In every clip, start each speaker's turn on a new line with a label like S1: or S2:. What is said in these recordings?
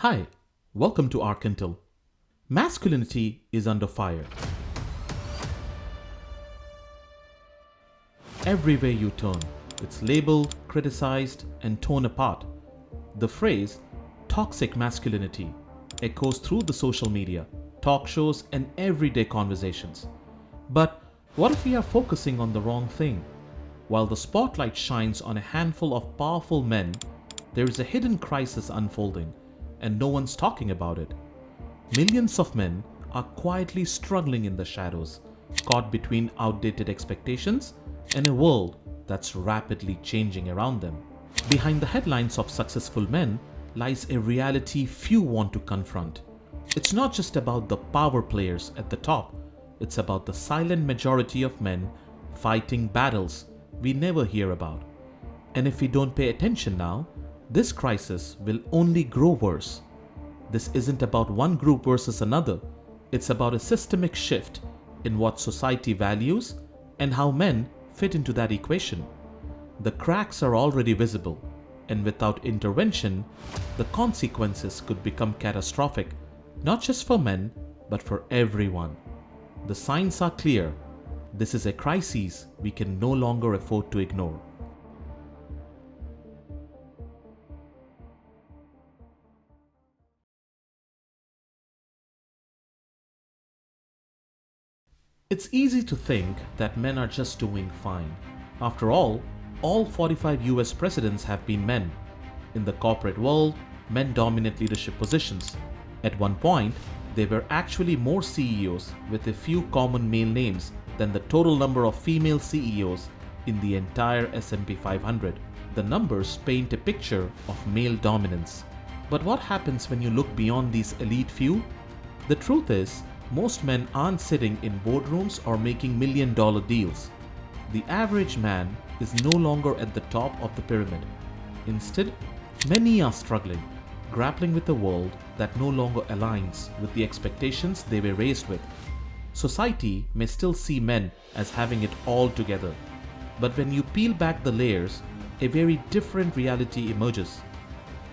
S1: Hi, welcome to ArkIntel. Masculinity is under fire. Everywhere you turn, it's labeled, criticized, and torn apart. The phrase toxic masculinity echoes through the social media, talk shows, and everyday conversations. But what if we are focusing on the wrong thing? While the spotlight shines on a handful of powerful men, there is a hidden crisis unfolding, and no one's talking about it. Millions of men are quietly struggling in the shadows, caught between outdated expectations and a world that's rapidly changing around them. Behind the headlines of successful men lies a reality few want to confront. It's not just about the power players at the top, it's about the silent majority of men fighting battles we never hear about. And if we don't pay attention now, this crisis will only grow worse. This isn't about one group versus another, it's about a systemic shift in what society values and how men fit into that equation. The cracks are already visible, and without intervention, the consequences could become catastrophic, not just for men, but for everyone. The signs are clear. This is a crisis we can no longer afford to ignore. It's easy to think that men are just doing fine. After all 45 US presidents have been men. In the corporate world, men dominate leadership positions. At one point, there were actually more CEOs with a few common male names than the total number of female CEOs in the entire S&P 500. The numbers paint a picture of male dominance. But what happens when you look beyond these elite few? The truth is, most men aren't sitting in boardrooms or making million-dollar deals. The average man is no longer at the top of the pyramid. Instead, many are struggling, grappling with a world that no longer aligns with the expectations they were raised with. Society may still see men as having it all together, but when you peel back the layers, a very different reality emerges.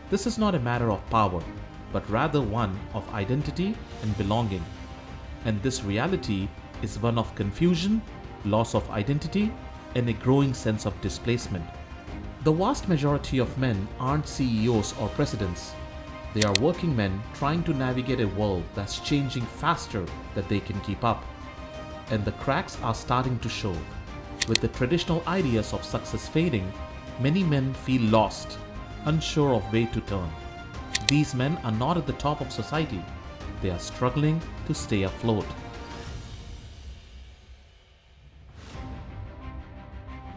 S1: This is not a matter of power, but rather one of identity and belonging. And this reality is one of confusion, loss of identity, and a growing sense of displacement. The vast majority of men aren't CEOs or presidents. They are working men trying to navigate a world that's changing faster than they can keep up. And the cracks are starting to show. With the traditional ideas of success fading, many men feel lost, unsure of where to turn. These men are not at the top of society. They are struggling to stay afloat.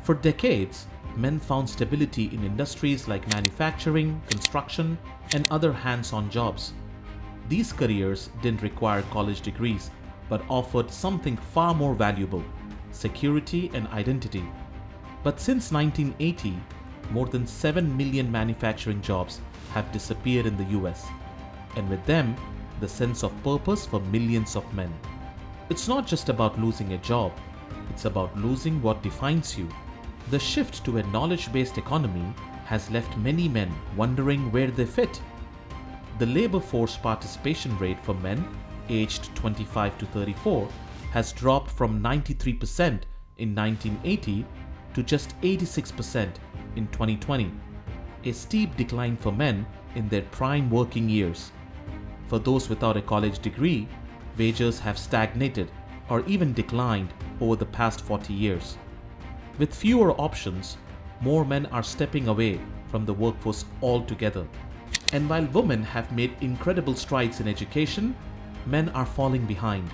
S1: For decades, men found stability in industries like manufacturing, construction, and other hands-on jobs. These careers didn't require college degrees, but offered something far more valuable: security and identity. But since 1980, more than 7 million manufacturing jobs have disappeared in the US, and with them, the sense of purpose for millions of men. It's not just about losing a job, it's about losing what defines you. The shift to a knowledge-based economy has left many men wondering where they fit. The labor force participation rate for men aged 25 to 34 has dropped from 93% in 1980 to just 86% in 2020, a steep decline for men in their prime working years. For those without a college degree, wages have stagnated or even declined over the past 40 years. With fewer options, more men are stepping away from the workforce altogether. And while women have made incredible strides in education, men are falling behind.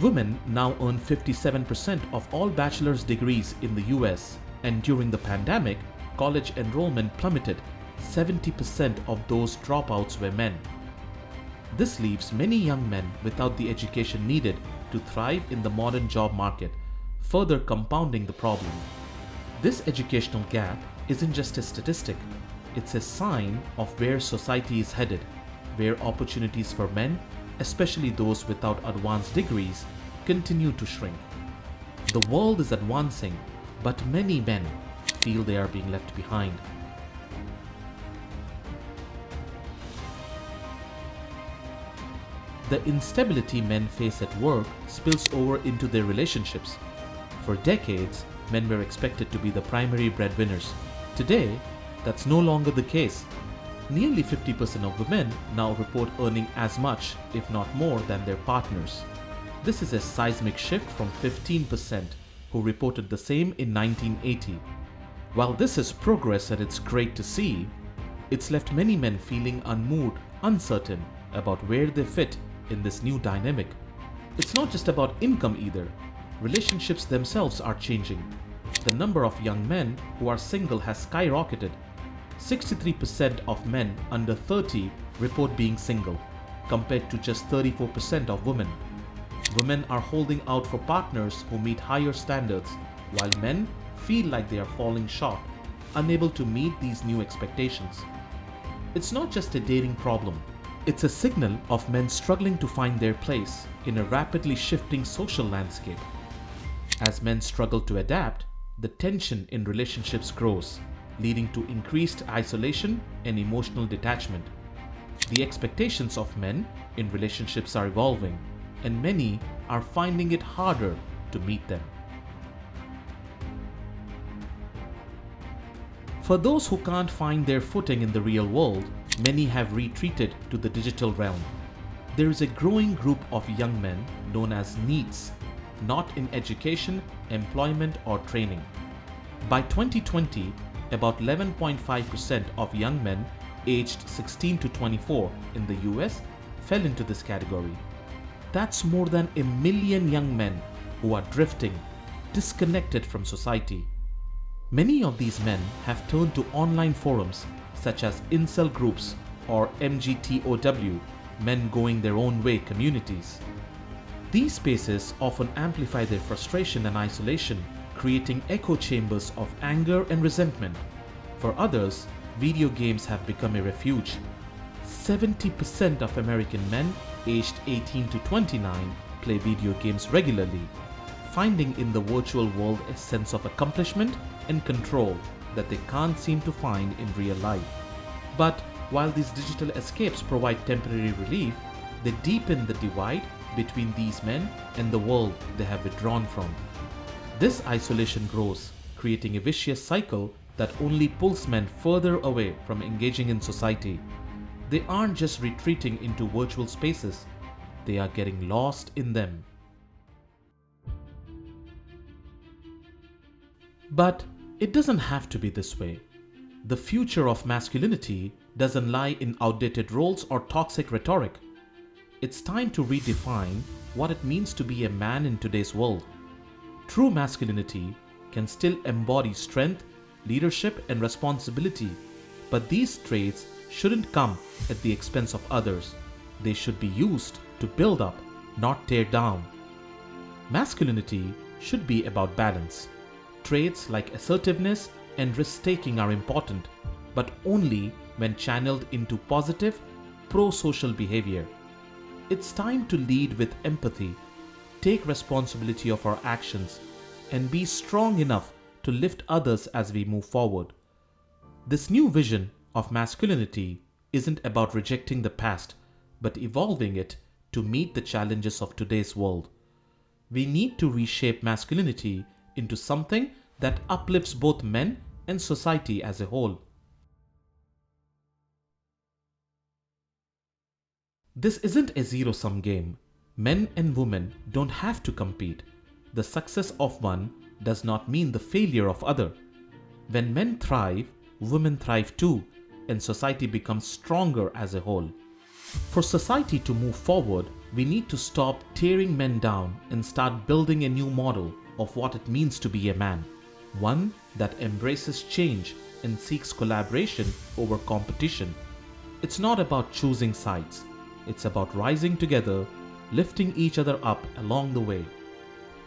S1: Women now earn 57% of all bachelor's degrees in the US, and during the pandemic, college enrollment plummeted. 70% of those dropouts were men. This leaves many young men without the education needed to thrive in the modern job market, further compounding the problem. This educational gap isn't just a statistic, it's a sign of where society is headed, where opportunities for men, especially those without advanced degrees, continue to shrink. The world is advancing, but many men feel they are being left behind. The instability men face at work spills over into their relationships. For decades, men were expected to be the primary breadwinners. Today, that's no longer the case. Nearly 50% of women now report earning as much, if not more, than their partners. This is a seismic shift from 15% who reported the same in 1980. While this is progress and it's great to see, it's left many men feeling unmoved, uncertain about where they fit in this new dynamic. It's not just about income either. Relationships themselves are changing. The number of young men who are single has skyrocketed. 63% of men under 30 report being single, compared to just 34% of women. Women are holding out for partners who meet higher standards, while men feel like they are falling short, unable to meet these new expectations. It's not just a dating problem. It's a signal of men struggling to find their place in a rapidly shifting social landscape. As men struggle to adapt, the tension in relationships grows, leading to increased isolation and emotional detachment. The expectations of men in relationships are evolving, and many are finding it harder to meet them. For those who can't find their footing in the real world, many have retreated to the digital realm. There is a growing group of young men known as NEETs, not in education, employment, or training. By 2020, about 11.5% of young men aged 16 to 24 in the US fell into this category. That's more than 1 million young men who are drifting, disconnected from society. Many of these men have turned to online forums such as incel groups or MGTOW, men going their own way communities. These spaces often amplify their frustration and isolation, creating echo chambers of anger and resentment. For others, video games have become a refuge. 70% of American men aged 18 to 29 play video games regularly, finding in the virtual world a sense of accomplishment and control that they can't seem to find in real life. But while these digital escapes provide temporary relief, they deepen the divide between these men and the world they have withdrawn from. This isolation grows, creating a vicious cycle that only pulls men further away from engaging in society. They aren't just retreating into virtual spaces, they are getting lost in them. But it doesn't have to be this way. The future of masculinity doesn't lie in outdated roles or toxic rhetoric. It's time to redefine what it means to be a man in today's world. True masculinity can still embody strength, leadership, and responsibility, but these traits shouldn't come at the expense of others. They should be used to build up, not tear down. Masculinity should be about balance. Traits like assertiveness and risk-taking are important, but only when channeled into positive, pro-social behavior. It's time to lead with empathy, take responsibility of our actions, and be strong enough to lift others as we move forward. This new vision of masculinity isn't about rejecting the past, but evolving it to meet the challenges of today's world. We need to reshape masculinity into something that uplifts both men and society as a whole. This isn't a zero-sum game. Men and women don't have to compete. The success of one does not mean the failure of other. When men thrive, women thrive too, and society becomes stronger as a whole. For society to move forward, we need to stop tearing men down and start building a new model of what it means to be a man. One that embraces change and seeks collaboration over competition. It's not about choosing sides. It's about rising together, lifting each other up along the way.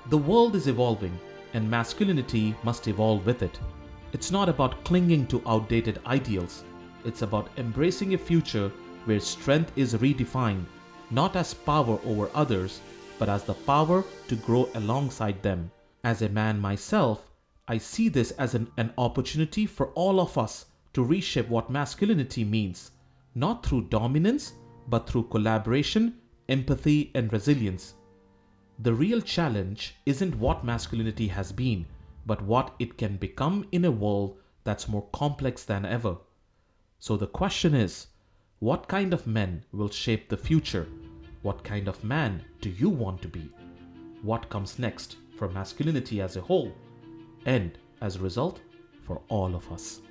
S1: The world is evolving, and masculinity must evolve with it. It's not about clinging to outdated ideals. It's about embracing a future where strength is redefined, not as power over others, but as the power to grow alongside them. As a man myself, I see this as an opportunity for all of us to reshape what masculinity means, not through dominance, but through collaboration, empathy, and resilience. The real challenge isn't what masculinity has been, but what it can become in a world that's more complex than ever. So the question is, what kind of men will shape the future? What kind of man do you want to be? What comes next for masculinity as a whole? And as a result, for all of us.